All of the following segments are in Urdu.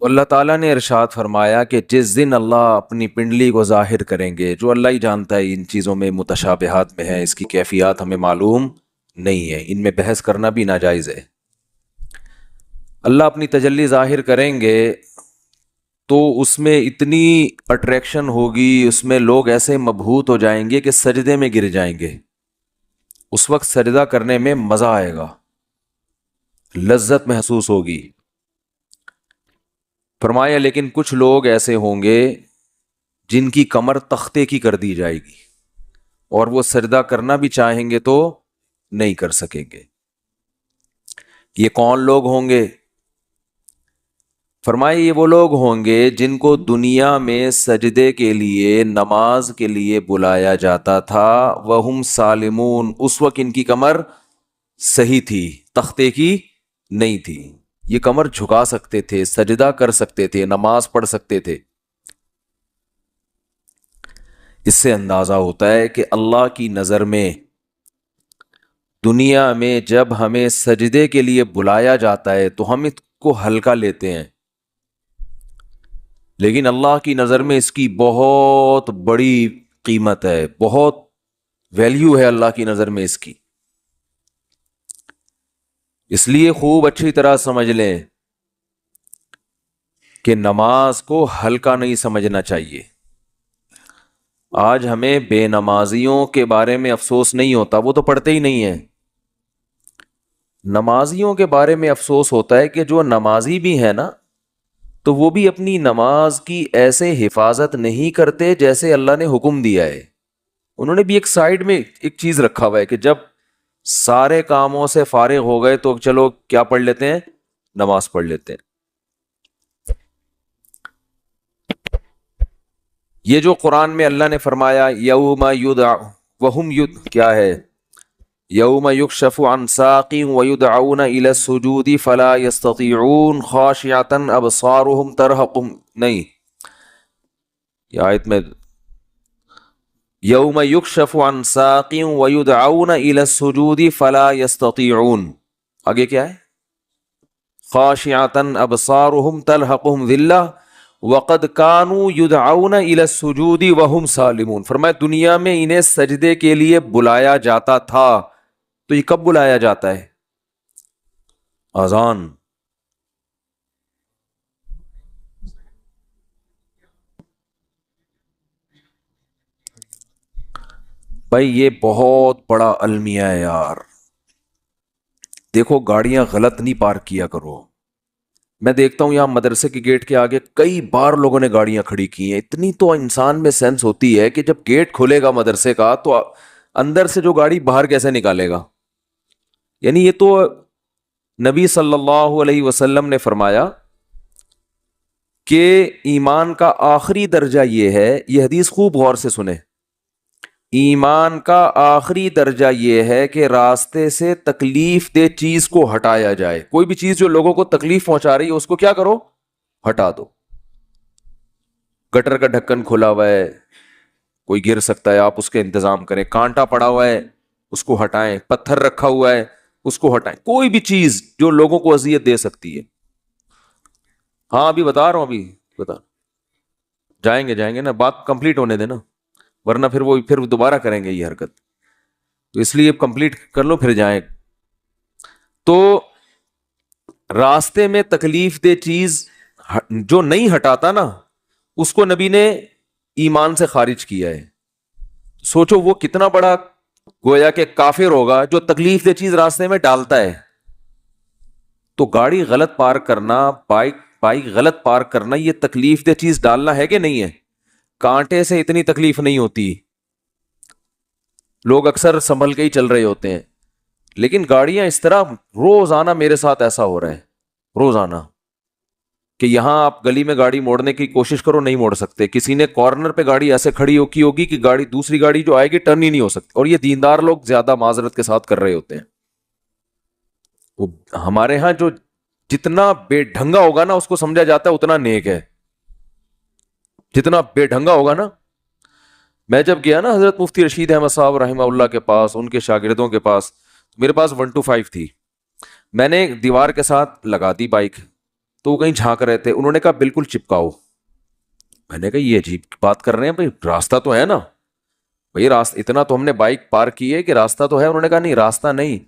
اللہ تعالیٰ نے ارشاد فرمایا کہ جس دن اللہ اپنی پنڈلی کو ظاہر کریں گے، جو اللہ ہی جانتا ہے ان چیزوں میں متشابہات میں ہے، اس کی کیفیات ہمیں معلوم نہیں ہے، ان میں بحث کرنا بھی ناجائز ہے۔ اللہ اپنی تجلی ظاہر کریں گے تو اس میں اتنی اٹریکشن ہوگی، اس میں لوگ ایسے مبہوت ہو جائیں گے کہ سجدے میں گر جائیں گے۔ اس وقت سجدہ کرنے میں مزہ آئے گا، لذت محسوس ہوگی۔ فرمایا لیکن کچھ لوگ ایسے ہوں گے جن کی کمر تختے کی کر دی جائے گی، اور وہ سجدہ کرنا بھی چاہیں گے تو نہیں کر سکیں گے۔ یہ کون لوگ ہوں گے؟ فرمائے یہ وہ لوگ ہوں گے جن کو دنیا میں سجدے کے لیے، نماز کے لیے بلایا جاتا تھا، وہم سالمون، اس وقت ان کی کمر صحیح تھی، تختے کی نہیں تھی، یہ کمر جھکا سکتے تھے، سجدہ کر سکتے تھے، نماز پڑھ سکتے تھے۔ اس سے اندازہ ہوتا ہے کہ اللہ کی نظر میں دنیا میں جب ہمیں سجدے کے لیے بلایا جاتا ہے تو ہم اس کو ہلکا لیتے ہیں، لیکن اللہ کی نظر میں اس کی بہت بڑی قیمت ہے، بہت ویلیو ہے اللہ کی نظر میں اس کی۔ اس لیے خوب اچھی طرح سمجھ لیں کہ نماز کو ہلکا نہیں سمجھنا چاہیے۔ آج ہمیں بے نمازیوں کے بارے میں افسوس نہیں ہوتا، وہ تو پڑھتے ہی نہیں ہیں۔ نمازیوں کے بارے میں افسوس ہوتا ہے کہ جو نمازی بھی ہے نا، تو وہ بھی اپنی نماز کی ایسے حفاظت نہیں کرتے جیسے اللہ نے حکم دیا ہے۔ انہوں نے بھی ایک سائیڈ میں ایک چیز رکھا ہوا ہے کہ جب سارے کاموں سے فارغ ہو گئے تو چلو کیا پڑھ لیتے ہیں؟ نماز پڑھ لیتے ہیں۔ یہ جو قرآن میں اللہ نے فرمایا یوم وہم کیا ہے، یوم یکشف عن ساق ویدعون الی السجود فلا یستطیعون خاشعۃ ابصارهم ترہقهم، نہیں، یہ آیت میں یوم یکشف عن ساق ویدعون الی السجود فلا یستطیعون، آگے کیا ہے؟ خاشعۃ ابصارهم ترہقهم ذلہ وقد كانوا يدعون الى السجود وهم سالمون۔ فرمایا دنیا میں انہیں سجدے کے لیے بلایا جاتا تھا، تو یہ کب بلایا جاتا ہے؟ اذان۔ بھائی یہ بہت بڑا المیہ ہے یار۔ دیکھو گاڑیاں غلط نہیں پارک کیا کرو۔ میں دیکھتا ہوں یہاں مدرسے کے گیٹ کے آگے کئی بار لوگوں نے گاڑیاں کھڑی کی ہیں۔ اتنی تو انسان میں سینس ہوتی ہے کہ جب گیٹ کھلے گا مدرسے کا تو اندر سے جو گاڑی باہر کیسے نکالے گا؟ یعنی یہ تو نبی صلی اللہ علیہ وسلم نے فرمایا کہ ایمان کا آخری درجہ یہ ہے، یہ حدیث خوب غور سے سنیں، ایمان کا آخری درجہ یہ ہے کہ راستے سے تکلیف دہ چیز کو ہٹایا جائے۔ کوئی بھی چیز جو لوگوں کو تکلیف پہنچا رہی ہے اس کو کیا کرو؟ ہٹا دو۔ گٹر کا ڈھکن کھلا ہوا ہے، کوئی گر سکتا ہے، آپ اس کے انتظام کریں۔ کانٹا پڑا ہوا ہے اس کو ہٹائیں، پتھر رکھا ہوا ہے اس کو ہٹائیں، کوئی بھی چیز جو لوگوں کو اذیت دے سکتی ہے۔ ہاں ابھی بتا رہا ہوں، ابھی بتا جائیں گے نا، بات کمپلیٹ ہونے دینا، ورنہ پھر دوبارہ کریں گے یہ حرکت، تو اس لیے کمپلیٹ کر لو پھر جائیں۔ تو راستے میں تکلیف دہ چیز جو نہیں ہٹاتا نا، اس کو نبی نے ایمان سے خارج کیا ہے۔ سوچو وہ کتنا بڑا گویا کہ کافر ہوگا جو تکلیف دہ چیز راستے میں ڈالتا ہے۔ تو گاڑی غلط پارک کرنا، بائک غلط پارک کرنا، یہ تکلیف دہ چیز ڈالنا ہے کہ نہیں ہے؟ کانٹے سے اتنی تکلیف نہیں ہوتی، لوگ اکثر سنبھل کے ہی چل رہے ہوتے ہیں، لیکن گاڑیاں اس طرح، روزانہ میرے ساتھ ایسا ہو رہا ہے، روزانہ، کہ یہاں آپ گلی میں گاڑی موڑنے کی کوشش کرو نہیں موڑ سکتے، کسی نے کارنر پہ گاڑی ایسے کھڑی کی ہوگی کہ گاڑی دوسری گاڑی جو آئے گی ٹرن ہی نہیں ہو سکتی، اور یہ دیندار لوگ زیادہ معذرت کے ساتھ کر رہے ہوتے ہیں۔ وہ ہمارے ہاں جو جتنا بے ڈھنگا ہوگا نا اس کو سمجھا جاتا ہے اتنا نیک ہے، جتنا بے ڈھنگا ہوگا نا۔ میں جب گیا نا حضرت مفتی رشید احمد صاحب رحمہ اللہ کے پاس، ان کے شاگردوں کے پاس، میرے پاس 125 تھی، میں نے دیوار کے ساتھ لگا دی بائک، تو وہ کہیں جھانک رہے تھے, انہوں نے کہا بالکل چپکاؤ. میں نے کہا یہ عجیب بات کر رہے ہیں بھائی, راستہ تو ہے نا بھائی, راستہ اتنا تو ہم نے بائک پارک کی ہے کہ راستہ تو ہے. انہوں نے کہا نہیں راستہ نہیں,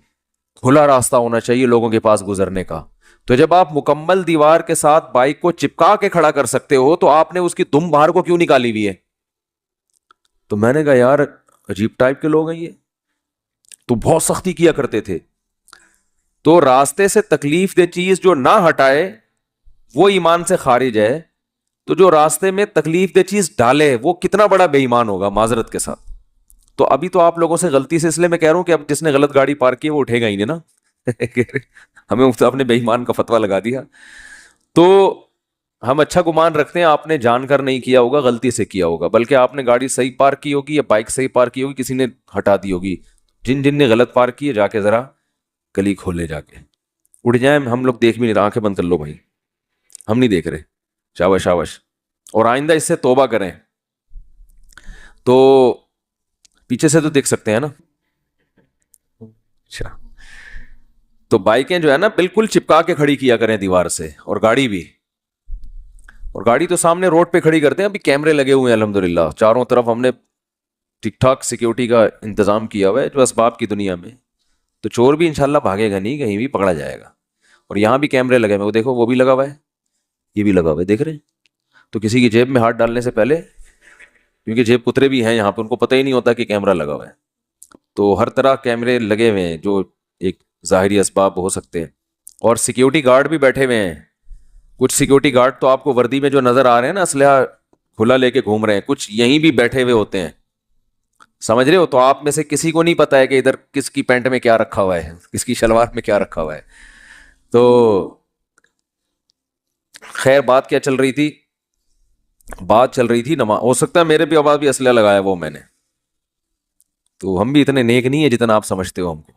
کھلا راستہ ہونا چاہیے لوگوں کے پاس گزرنے کا. تو جب آپ مکمل دیوار کے ساتھ بائک کو چپکا کے کھڑا کر سکتے ہو تو آپ نے اس کی دم باہر کو کیوں نکالی ہوئی ہے؟ تو میں نے کہا یار عجیب ٹائپ کے لوگ ہیں یہ, تو بہت سختی کیا کرتے تھے. تو راستے سے تکلیف دہ چیز جو نہ ہٹائے وہ ایمان سے خارج ہے, تو جو راستے میں تکلیف دہ چیز ڈالے وہ کتنا بڑا بے ایمان ہوگا معذرت کے ساتھ. تو ابھی تو آپ لوگوں سے غلطی سے, اس لیے میں کہہ رہا ہوں کہ اب جس نے غلط گاڑی پارک کی وہ اٹھے گا ہی نہیں نا. ہمیں اپنے بے ایمان کا فتویٰ لگا دیا. تو ہم اچھا گمان رکھتے ہیں آپ نے جان کر نہیں کیا ہوگا, غلطی سے کیا ہوگا, بلکہ آپ نے گاڑی صحیح پارک کی ہوگی یا بائک صحیح پارک کی ہوگی, کسی نے ہٹا دی ہوگی. جن جن نے غلط پارک کی ہے جا کے ذرا گلی کھولے, جا کے اٹھ جائیں. ہم لوگ دیکھ بھی نہیں رہے, آنکھیں بند کر لو بھائی, ہم نہیں دیکھ رہے. شاباش شاباش. اور آئندہ اس سے توبہ کریں. تو پیچھے سے تو دیکھ سکتے ہیں نا. اچھا, تو بائکیں جو ہے نا بالکل چپکا کے کھڑی کیا کریں دیوار سے, اور گاڑی بھی. اور گاڑی تو سامنے روڈ پہ کھڑی کرتے ہیں, ابھی کیمرے لگے ہوئے ہیں الحمدللہ چاروں طرف, ہم نے ٹھیک ٹھاک سیکیورٹی کا انتظام کیا ہوا ہے جو اسباب کی دنیا میں. تو چور بھی انشاءاللہ بھاگے گا نہیں, کہیں بھی پکڑا جائے گا. اور یہاں بھی کیمرے لگے ہوئے, وہ دیکھو وہ بھی لگا ہوا ہے, یہ بھی لگا ہوا ہے, دیکھ رہے ہیں. تو کسی کی جیب میں ہاتھ ڈالنے سے پہلے, کیونکہ جیب کترے بھی ہیں یہاں پہ, ان کو پتہ ہی نہیں ہوتا کہ کیمرہ لگا ہوا ہے. تو ہر طرح کیمرے لگے ہوئے ہیں جو ایک ظاہری اسباب ہو سکتے ہیں. اور سیکیورٹی گارڈ بھی بیٹھے ہوئے ہیں. کچھ سیکیورٹی گارڈ تو آپ کو وردی میں جو نظر آ رہے ہیں نا, اسلحہ کھلا لے کے گھوم رہے ہیں, کچھ یہیں بھی بیٹھے ہوئے ہوتے ہیں, سمجھ رہے ہو. تو آپ میں سے کسی کو نہیں پتا ہے کہ ادھر کس کی پینٹ میں کیا رکھا ہوا ہے, کس کی شلوار میں کیا رکھا ہوا ہے. تو خیر بات کیا چل رہی تھی؟ بات چل رہی تھی نماز. ہو سکتا ہے میرے بھی آواز بھی اسلحہ لگایا وہ میں نے, تو ہم بھی اتنے نیک نہیں ہیں جتنا آپ سمجھتے ہو ہم کو,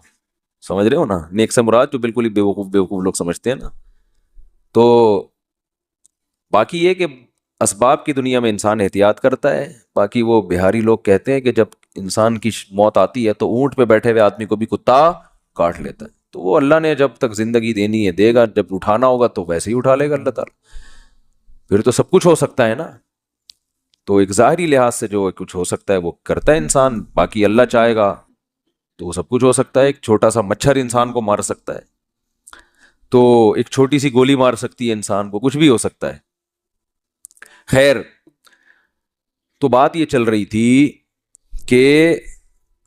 سمجھ رہے ہو نا. نیک سے مراد جو بالکل ہی بیوقوف لوگ سمجھتے ہیں نا. تو باقی یہ کہ اسباب کی دنیا میں انسان احتیاط کرتا ہے. باقی وہ بہاری لوگ کہتے ہیں کہ جب انسان کی موت آتی ہے تو اونٹ پہ بیٹھے ہوئے آدمی کو بھی کتا کاٹ لیتا ہے. تو وہ اللہ نے جب تک زندگی دینی ہے دے گا, جب اٹھانا ہوگا تو ویسے ہی اٹھا لے گا اللہ تعالیٰ. پھر تو سب کچھ ہو سکتا ہے نا. تو ایک ظاہری لحاظ سے جو کچھ ہو سکتا ہے وہ کرتا ہے انسان, باقی اللہ چاہے گا تو وہ سب کچھ ہو سکتا ہے. ایک چھوٹا سا مچھر انسان کو مار سکتا ہے, تو ایک چھوٹی سی گولی مار سکتی ہے انسان کو, کچھ بھی ہو سکتا ہے. خیر, تو بات یہ چل رہی تھی کہ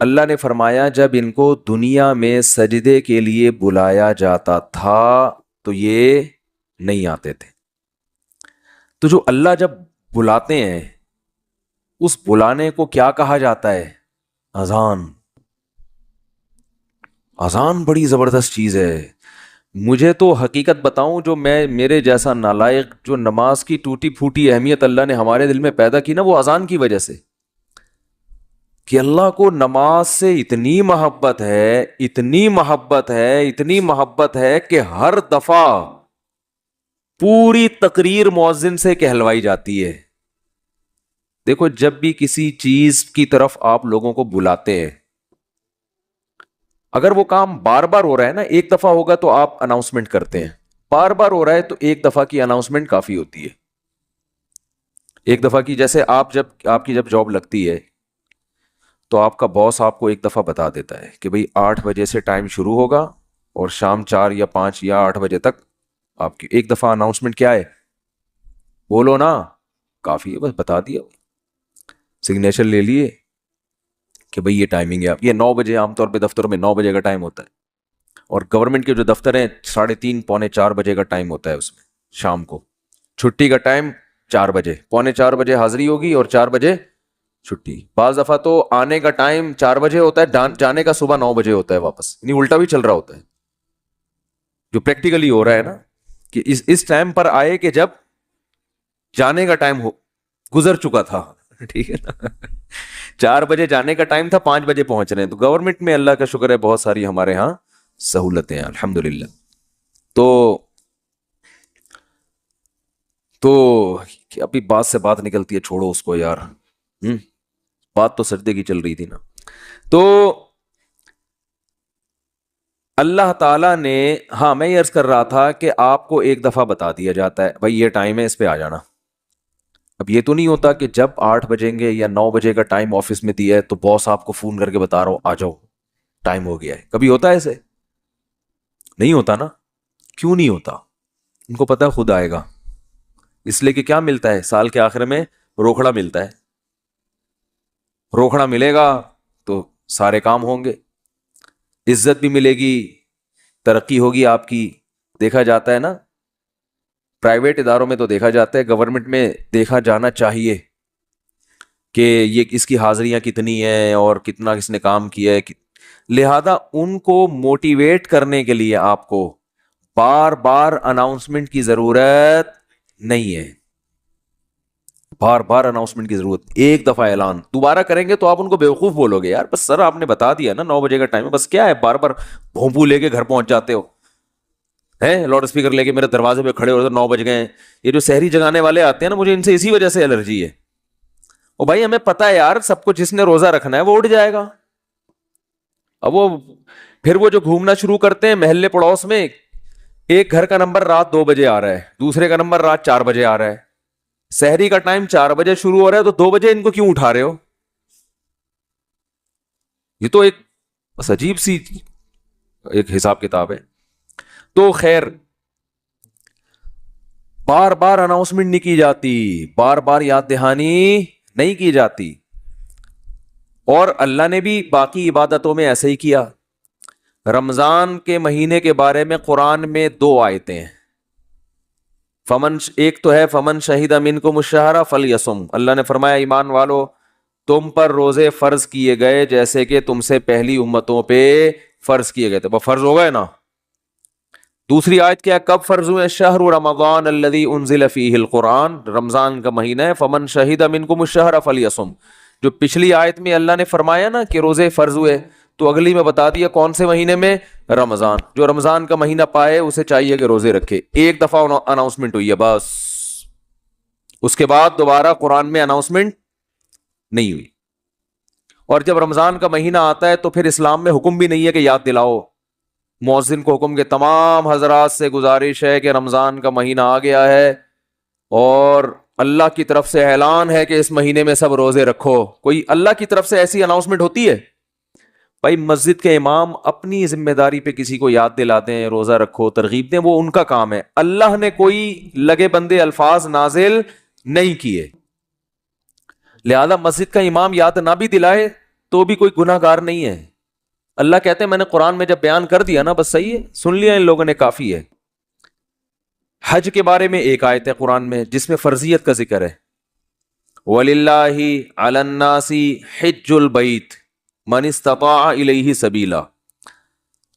اللہ نے فرمایا جب ان کو دنیا میں سجدے کے لیے بلایا جاتا تھا تو یہ نہیں آتے تھے. تو جو اللہ جب بلاتے ہیں اس بلانے کو کیا کہا جاتا ہے؟ اذان. اذان بڑی زبردست چیز ہے. مجھے تو حقیقت بتاؤں, جو میرے جیسا نالائق جو نماز کی ٹوٹی پھوٹی اہمیت اللہ نے ہمارے دل میں پیدا کی نا, وہ اذان کی وجہ سے. کہ اللہ کو نماز سے اتنی محبت ہے, اتنی محبت ہے, اتنی محبت ہے کہ ہر دفعہ پوری تقریر مؤذن سے کہلوائی جاتی ہے. دیکھو جب بھی کسی چیز کی طرف آپ لوگوں کو بلاتے ہیں, اگر وہ کام بار بار ہو رہا ہے نا, ایک دفعہ ہوگا تو آپ اناؤنسمنٹ کرتے ہیں, بار بار ہو رہا ہے تو ایک دفعہ کی اناؤنسمنٹ کافی ہوتی ہے. ایک دفعہ کی, جیسے آپ کی جب جاب لگتی ہے تو آپ کا باس آپ کو ایک دفعہ بتا دیتا ہے کہ بھئی 8 بجے سے ٹائم شروع ہوگا اور شام 4 یا 5 یا 8 بجے تک آپ کی. ایک دفعہ اناؤنسمنٹ کیا ہے, بولو نا, کافی ہے, بس بتا دیا, سگنیچر لے لیے کہ بھئی یہ ٹائمنگ ہے. آپ یہ 9 بجے عام طور پہ دفتروں میں 9 بجے کا ٹائم ہوتا ہے, اور گورنمنٹ کے جو دفتر ہیں 3:30 پونے 4 بجے کا ٹائم ہوتا ہے اس میں شام کو. چھٹی کا ٹائم 4 بجے, پونے 4 بجے حاضری ہوگی اور 4 بجے چھٹی. بعض دفعہ تو آنے کا ٹائم 4 بجے ہوتا ہے, جانے کا صبح 9 بجے ہوتا ہے واپس, یعنی الٹا بھی چل رہا ہوتا ہے. جو پریکٹیکلی ہو رہا ہے نا کہ اس ٹائم پر آئے کہ جب جانے کا ٹائم گزر چکا تھا, ٹھیک ہے نا. 4 بجے جانے کا ٹائم تھا, 5 بجے پہنچ رہے ہیں. تو گورنمنٹ میں اللہ کا شکر ہے بہت ساری ہمارے ہاں سہولتیں ہیں الحمدللہ. تو ابھی بات سے بات نکلتی ہے, چھوڑو اس کو یار. بات تو سجدے کی چل رہی تھی نا. تو اللہ تعالیٰ نے، ہاں میں یہ عرض کر رہا تھا کہ آپ کو ایک دفعہ بتا دیا جاتا ہے بھائی یہ ٹائم ہے، اس پہ آ جانا. اب یہ تو نہیں ہوتا کہ جب 8 بجیں گے یا 9 بجے کا ٹائم آفس میں دیا ہے تو باس آپ کو فون کر کے بتا رہا ہو آ جاؤ ٹائم ہو گیا ہے. کبھی ہوتا ہے ایسے؟ نہیں ہوتا نا. کیوں نہیں ہوتا؟ ان کو پتا خود آئے گا. اس لیے کہ کیا ملتا ہے سال کے آخر میں؟ روکھڑا ملتا ہے. روکھڑا ملے گا تو سارے کام ہوں گے، عزت بھی ملے گی، ترقی ہوگی آپ کی. دیکھا جاتا ہے نا پرائیویٹ اداروں میں، تو دیکھا جاتا ہے، گورنمنٹ میں دیکھا جانا چاہیے کہ یہ اس کی حاضریاں کتنی ہیں اور کتنا کس نے کام کیا ہے. لہذا ان کو موٹیویٹ کرنے کے لیے آپ کو بار بار اناؤنسمنٹ کی ضرورت نہیں ہے. بار بار اناؤنسمنٹ کی ضرورت، ایک دفعہ اعلان دوبارہ کریں گے تو آپ ان کو بیوقوف بولو گے. یار بس سر آپ نے بتا دیا نا 9 بجے کا ٹائم ہے، بس کیا ہے بار بار بھونپو لے کے گھر پہنچ جاتے ہو ہیں، لاؤڈ اسپیکر لے کے میرے دروازے پہ کھڑے ہو 9 بج گئے ہیں. یہ جو سحری جگانے والے آتے ہیں نا، مجھے ان سے اسی وجہ سے الرجی ہے. او بھائی ہمیں پتا ہے یار سب کو جس نے روزہ رکھنا ہے وہ اٹھ جائے گا. اب وہ پھر وہ جو گھومنا شروع کرتے ہیں محلے پڑوس میں، ایک گھر کا نمبر رات 2 بجے آ رہا ہے، دوسرے کا نمبر رات 4 بجے آ رہا ہے. سحری کا ٹائم 4 بجے شروع ہو رہا ہے تو 2 بجے ان کو کیوں اٹھا رہے ہو؟ یہ تو ایک بس عجیب سی ایک حساب کتاب ہے. تو خیر بار بار اناؤنسمنٹ نہیں کی جاتی، بار بار یاد دہانی نہیں کی جاتی. اور اللہ نے بھی باقی عبادتوں میں ایسے ہی کیا. رمضان کے مہینے کے بارے میں قرآن میں 2 آیتیں ہیں. ایک تو ہے فمن شہید منکم الشہر فلیصم. اللہ نے فرمایا ایمان والو تم پر روزے فرض کیے گئے جیسے کہ تم سے پہلی امتوں پہ فرض کیے گئے تھے. وہ فرض ہو گئے نا. دوسری آیت کیا، کب فرض ہوئے؟ شہر رمضان الذی انزل فیہ القرآن، رمضان کا مہینہ ہے. فمن شہید منکم الشہر فلیصم. جو پچھلی آیت میں اللہ نے فرمایا نا کہ روزے فرض ہوئے، تو اگلی میں بتا دیا کون سے مہینے میں؟ رمضان. جو رمضان کا مہینہ پائے اسے چاہیے کہ روزے رکھے. ایک دفعہ اناؤنسمنٹ ہوئی ہے بس، اس کے بعد دوبارہ قرآن میں اناؤنسمنٹ نہیں ہوئی. اور جب رمضان کا مہینہ آتا ہے تو پھر اسلام میں حکم بھی نہیں ہے کہ یاد دلاؤ. مؤذن کو حکم کے تمام حضرات سے گزارش ہے کہ رمضان کا مہینہ آ گیا ہے اور اللہ کی طرف سے اعلان ہے کہ اس مہینے میں سب روزے رکھو. کوئی اللہ کی طرف سے ایسی اناؤنسمنٹ ہوتی ہے؟ بھائی مسجد کے امام اپنی ذمہ داری پہ کسی کو یاد دلاتے ہیں روزہ رکھو، ترغیب دیں، وہ ان کا کام ہے. اللہ نے کوئی لگے بندے الفاظ نازل نہیں کیے. لہذا مسجد کا امام یاد نہ بھی دلائے تو بھی کوئی گناہ گار نہیں ہے. اللہ کہتے ہیں میں نے قرآن میں جب بیان کر دیا نا بس صحیح ہے، سن لیا ان لوگوں نے کافی ہے. حج کے بارے میں ایک آیت ہے قرآن میں جس میں فرضیت کا ذکر ہے. وَلِلَّهِ عَلَى النَّاسِ حِجُّ الْبَيْتِ مَنِ اسْتَطَاعَ إِلَيْهِ سَبِيلًا.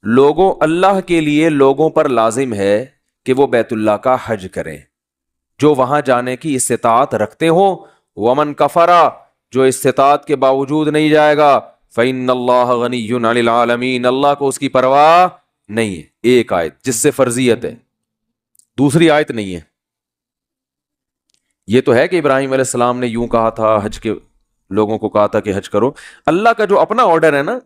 لوگوں، اللہ کے لیے لوگوں پر لازم ہے کہ وہ بیت اللہ کا حج کریں جو وہاں جانے کی استطاعت رکھتے ہوں. وَمَنْ كَفَرَ، جو استطاعت کے باوجود نہیں جائے گا، فَإِنَّ اللَّهَ غَنِيٌّ عَنِ الْعَالَمِينَ، اللہ کو اس کی پرواہ نہیں ہے. ایک آیت جس سے فرضیت ہے، دوسری آیت نہیں ہے. یہ تو ہے کہ ابراہیم علیہ السلام نے یوں کہا تھا، حج کے لوگوں کو کہا تھا کہ حج کرو. اللہ کا جو اپنا آرڈر ہے نا،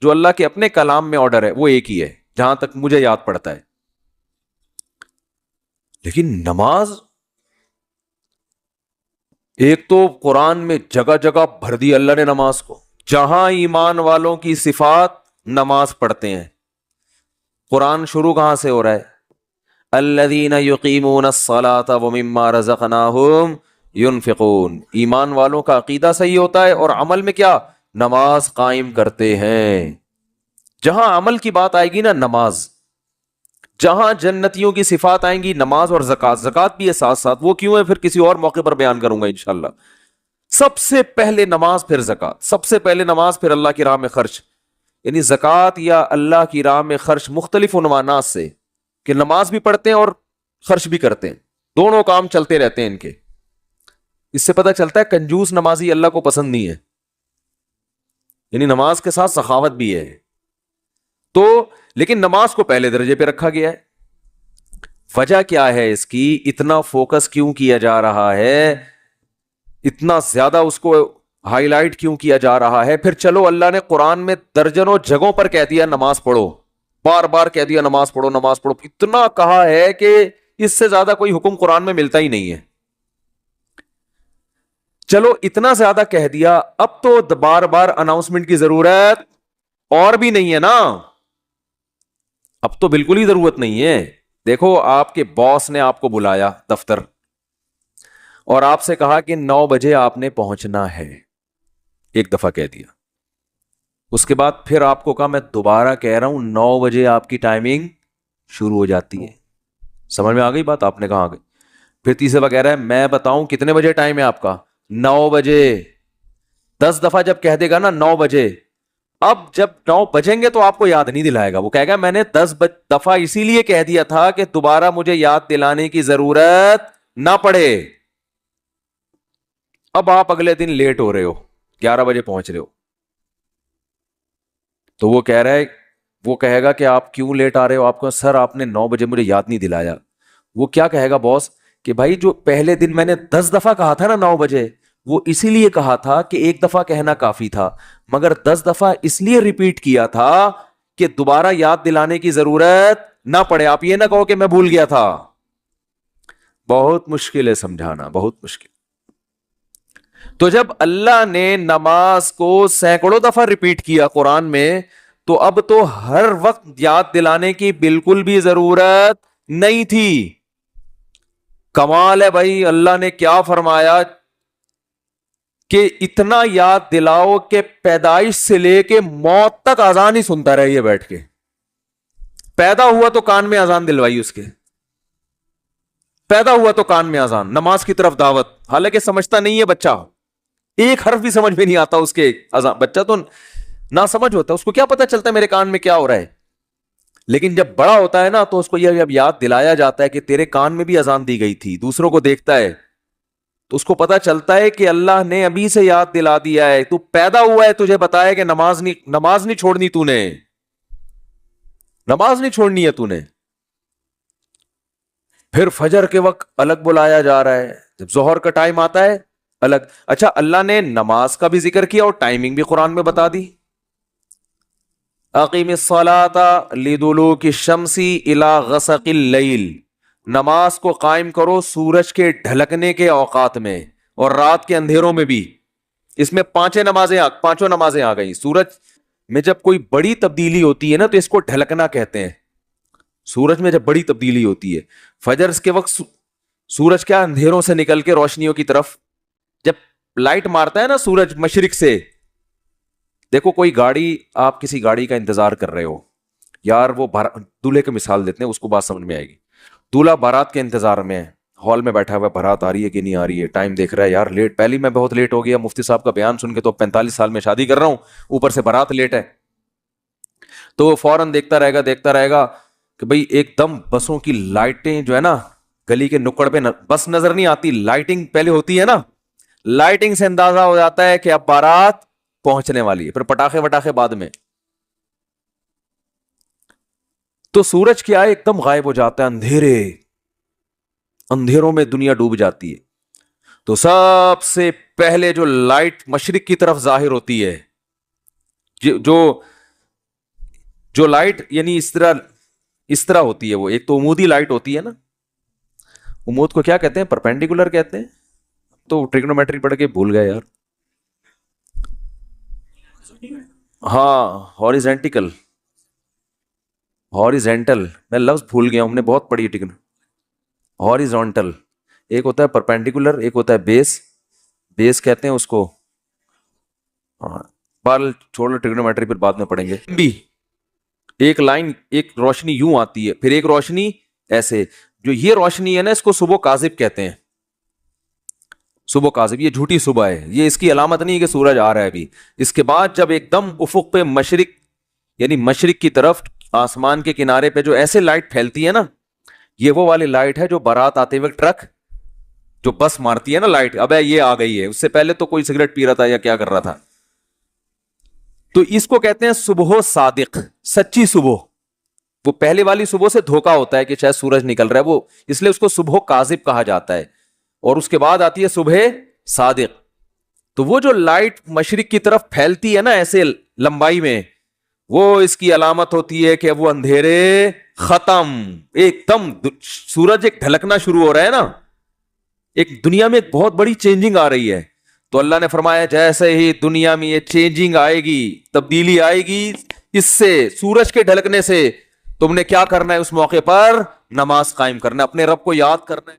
جو اللہ کے اپنے کلام میں آرڈر ہے وہ ایک ہی ہے جہاں تک مجھے یاد پڑتا ہے. لیکن نماز، ایک تو قرآن میں جگہ جگہ بھر دی اللہ نے نماز کو. جہاں ایمان والوں کی صفات نماز پڑھتے ہیں. قرآن شروع کہاں سے ہو رہا ہے؟ الذین یقیمون الصلاۃ ومما رزقناہم ينفقون. ایمان والوں کا عقیدہ صحیح ہوتا ہے اور عمل میں کیا؟ نماز قائم کرتے ہیں. جہاں عمل کی بات آئے گی نا نماز، جہاں جنتیوں کی صفات آئیں گی نماز اور زکوٰۃ. زکوٰۃ بھی ہے ساتھ ساتھ، وہ کیوں ہے پھر کسی اور موقع پر بیان کروں گا انشاءاللہ. سب سے پہلے نماز پھر زکوٰۃ، سب سے پہلے نماز پھر اللہ کی راہ میں خرچ. یعنی زکوٰۃ یا اللہ کی راہ میں خرچ مختلف عنوانات سے، کہ نماز بھی پڑھتے ہیں اور خرچ بھی کرتے ہیں، دونوں کام چلتے رہتے ہیں ان کے. اس سے پتہ چلتا ہے کنجوس نمازی اللہ کو پسند نہیں ہے. یعنی نماز کے ساتھ سخاوت بھی ہے. تو لیکن نماز کو پہلے درجے پہ رکھا گیا ہے. وجہ کیا ہے اس کی؟ اتنا فوکس کیوں کیا جا رہا ہے؟ اتنا زیادہ اس کو ہائی لائٹ کیوں کیا جا رہا ہے؟ پھر چلو اللہ نے قرآن میں درجنوں جگہوں پر کہہ دیا نماز پڑھو، بار بار کہہ دیا نماز پڑھو نماز پڑھو، اتنا کہا ہے کہ اس سے زیادہ کوئی حکم قرآن میں ملتا ہی نہیں ہے. چلو اتنا زیادہ کہہ دیا، اب تو بار بار اناؤنسمنٹ کی ضرورت اور بھی نہیں ہے نا، اب تو بالکل ہی ضرورت نہیں ہے. دیکھو آپ کے باس نے آپ کو بلایا دفتر اور آپ سے کہا کہ 9 بجے آپ نے پہنچنا ہے، ایک دفعہ کہہ دیا. اس کے بعد پھر آپ کو کہا میں دوبارہ کہہ رہا ہوں 9 بجے آپ کی ٹائمنگ شروع ہو جاتی ہے. سمجھ میں آ گئی بات؟ آپ نے کہا آ گئی. پھر تیسرے دفعہ کہہ رہا ہے میں بتاؤں کتنے بجے ٹائم ہے آپ کا؟ 9 بجے. 10 دفعہ جب کہہ دے گا نا 9 بجے، اب جب 9 بجیں گے تو آپ کو یاد نہیں دلائے گا، وہ کہے گا میں نے 10 دفعہ اسی لیے کہہ دیا تھا کہ دوبارہ مجھے یاد دلانے کی ضرورت نہ پڑے. اب آپ اگلے دن لیٹ ہو رہے ہو، 11 بجے پہنچ رہے ہو، تو وہ کہہ رہا ہے، وہ کہے گا کہ آپ کیوں لیٹ آ رہے ہو؟ آپ کو سر آپ نے 9 بجے مجھے یاد نہیں دلایا. وہ کیا کہے گا باس کہ بھائی جو پہلے دن میں نے 10 دفعہ کہا تھا نا 9 بجے، وہ اسی لیے کہا تھا کہ ایک دفعہ کہنا کافی تھا، مگر 10 دفعہ اس لیے ریپیٹ کیا تھا کہ دوبارہ یاد دلانے کی ضرورت نہ پڑے. آپ یہ نہ کہو کہ میں بھول گیا تھا. بہت مشکل ہے سمجھانا، بہت مشکل. تو جب اللہ نے نماز کو سینکڑوں دفعہ ریپیٹ کیا قرآن میں، تو اب تو ہر وقت یاد دلانے کی بالکل بھی ضرورت نہیں تھی. کمال ہے بھائی، اللہ نے کیا فرمایا کہ اتنا یاد دلاؤ کہ پیدائش سے لے کے موت تک اذان ہی سنتا رہیے بیٹھ کے. پیدا ہوا تو کان میں اذان دلوائی اس کے، پیدا ہوا تو کان میں اذان، نماز کی طرف دعوت، حالانکہ سمجھتا نہیں ہے بچہ، ایک حرف بھی سمجھ میں نہیں آتا اس کے اذان. بچہ تو نہ سمجھ ہوتا ہے، اس کو کیا پتا چلتا ہے میرے کان میں کیا ہو رہا ہے. لیکن جب بڑا ہوتا ہے نا تو اس کو یہ جب یاد دلایا جاتا ہے کہ تیرے کان میں بھی اذان دی گئی تھی، دوسروں کو دیکھتا ہے تو اس کو پتا چلتا ہے کہ اللہ نے ابھی سے یاد دلا دیا ہے. تو پیدا ہوا ہے تجھے بتایا کہ نماز نہیں چھوڑنی، تو نے نماز نہیں چھوڑنی ہے تو نے. پھر فجر کے وقت الگ بلایا جا رہا ہے، جب ظہر کا ٹائم آتا ہے الگ. اچھا اللہ نے نماز کا بھی ذکر کیا اور ٹائمنگ بھی قرآن میں بتا دی. اقیم الصلاۃ لدلوک الشمس الی غسق اللیل، نماز کو قائم کرو سورج کے ڈھلکنے کے اوقات میں اور رات کے اندھیروں میں بھی. اس میں پانچوں نمازیں آ گئی. سورج میں جب کوئی بڑی تبدیلی ہوتی ہے نا تو اس کو ڈھلکنا کہتے ہیں. سورج میں جب بڑی تبدیلی ہوتی ہے، فجر کے وقت سورج کیا اندھیروں سے نکل کے روشنیوں کی طرف جب لائٹ مارتا ہے نا سورج مشرق سے. دیکھو کوئی گاڑی، آپ کسی گاڑی کا انتظار کر رہے ہو یار، وہ دولہے کی مثال دیتے ہیں، اس کو بات سمجھ میں آئے گی. دولہا بارات کے انتظار میں ہے، ہال میں بیٹھا ہوا، بارات آ رہی ہے کہ نہیں آ رہی ہے، ٹائم دیکھ رہا ہے یار لیٹ، پہلی میں بہت لیٹ ہو گیا مفتی صاحب کا بیان سن کے، تو 45 سال میں شادی کر رہا ہوں، اوپر سے بارات لیٹ ہے. تو وہ فوراً دیکھتا رہے گا کہ بھئی ایک دم بسوں کی لائٹیں جو ہے نا گلی کے نکڑ پہ بس نظر نہیں آتی، لائٹنگ پہلے ہوتی ہے نا، لائٹنگ سے اندازہ ہو جاتا ہے کہ اب بارات پہنچنے والی ہے. پھر پٹاخے وٹاخے بعد میں. تو سورج کیا ہے ایک دم غائب ہو جاتا ہے، اندھیروں میں دنیا ڈوب جاتی ہے. تو سب سے پہلے جو لائٹ مشرق کی طرف ظاہر ہوتی ہے، جو لائٹ یعنی اس طرح ہوتی ہے، وہ ایک تو عمودی لائٹ ہوتی ہے نا، عمود کو کیا کہتے ہیں؟ پرپینڈیکولر کہتے ہیں. تو ٹریگنومیٹری پڑھ کے بھول گئے یار. ہاں ہاریزینٹل، میں لفظ بھول گیا ہوں، ہم نے بہت پڑھی ٹھیک نا. ہاریزونٹل ایک ہوتا ہے، پرپینڈیکولر ایک ہوتا ہے بیس کہتے ہیں اس کو. ہاں بال چھوڑو، ٹریگنومیٹری پھر بعد میں پڑھیں گے. بھی ایک لائن، ایک روشنی یوں آتی ہے، پھر ایک روشنی ایسے. جو یہ روشنی ہے نا اس کو صبح کاذب کہتے ہیں. صبح کاذب، یہ جھوٹی صبح ہے، یہ اس کی علامت نہیں کہ سورج آ رہا ہے ابھی. اس کے بعد جب ایک دم افق پہ مشرق کی طرف آسمان کے کنارے پہ جو ایسے لائٹ پھیلتی ہے نا، یہ وہ والی لائٹ ہے جو بارات آتے ہوئے ٹرک جو بس مارتی ہے نا لائٹ، اب یہ آ گئی ہے. اس سے پہلے تو کوئی سگریٹ پی رہا تھا یا کیا کر رہا تھا. تو اس کو کہتے ہیں صبح صادق، سچی صبح. وہ پہلے والی صبح سے دھوکا ہوتا ہے کہ شاید سورج نکل رہا ہے، وہ اس لیے اس کو صبح کاذب کہا جاتا ہے. اور اس کے بعد آتی ہے صبح صادق. تو وہ جو لائٹ مشرق کی طرف پھیلتی ہے نا ایسے لمبائی میں، وہ اس کی علامت ہوتی ہے کہ وہ اندھیرے ختم، ایک دم سورج ایک ڈھلکنا شروع ہو رہا ہے نا، ایک دنیا میں ایک بہت بڑی چینجنگ آ رہی ہے. تو اللہ نے فرمایا جیسے ہی دنیا میں یہ چینجنگ آئے گی، تبدیلی آئے گی، اس سے سورج کے ڈھلکنے سے تم نے کیا کرنا ہے؟ اس موقع پر نماز قائم کرنا ہے، اپنے رب کو یاد کرنا ہے.